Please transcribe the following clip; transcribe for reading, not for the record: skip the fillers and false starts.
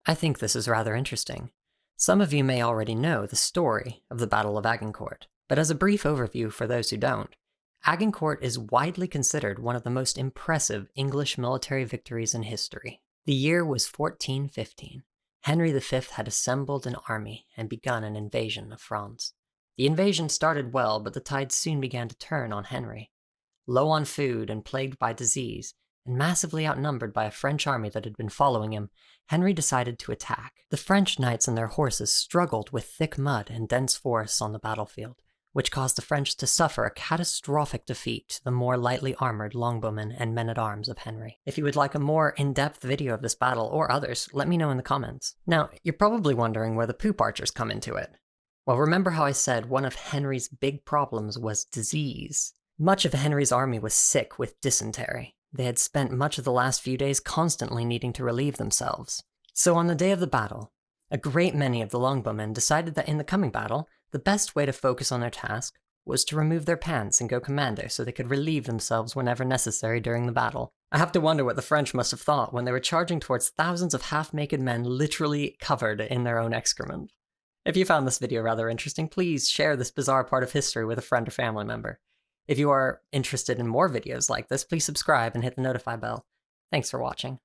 I think this is rather interesting. Some of you may already know the story of the Battle of Agincourt, but as a brief overview for those who don't, Agincourt is widely considered one of the most impressive English military victories in history. The year was 1415. Henry V had assembled an army and begun an invasion of France. The invasion started well, but the tide soon began to turn on Henry. Low on food and plagued by disease, and massively outnumbered by a French army that had been following him, Henry decided to attack. The French knights and their horses struggled with thick mud and dense forests on the battlefield, which caused the French to suffer a catastrophic defeat to the more lightly armored longbowmen and men-at-arms of Henry. If you would like a more in-depth video of this battle, or others, let me know in the comments. Now, you're probably wondering where the poop archers come into it. Well, remember how I said one of Henry's big problems was disease? Much of Henry's army was sick with dysentery. They had spent much of the last few days constantly needing to relieve themselves. So on the day of the battle, a great many of the longbowmen decided that in the coming battle, the best way to focus on their task was to remove their pants and go commando so they could relieve themselves whenever necessary during the battle. I have to wonder what the French must have thought when they were charging towards thousands of half-naked men literally covered in their own excrement. If you found this video rather interesting, please share this bizarre part of history with a friend or family member. If you are interested in more videos like this, please subscribe and hit the notify bell. Thanks for watching.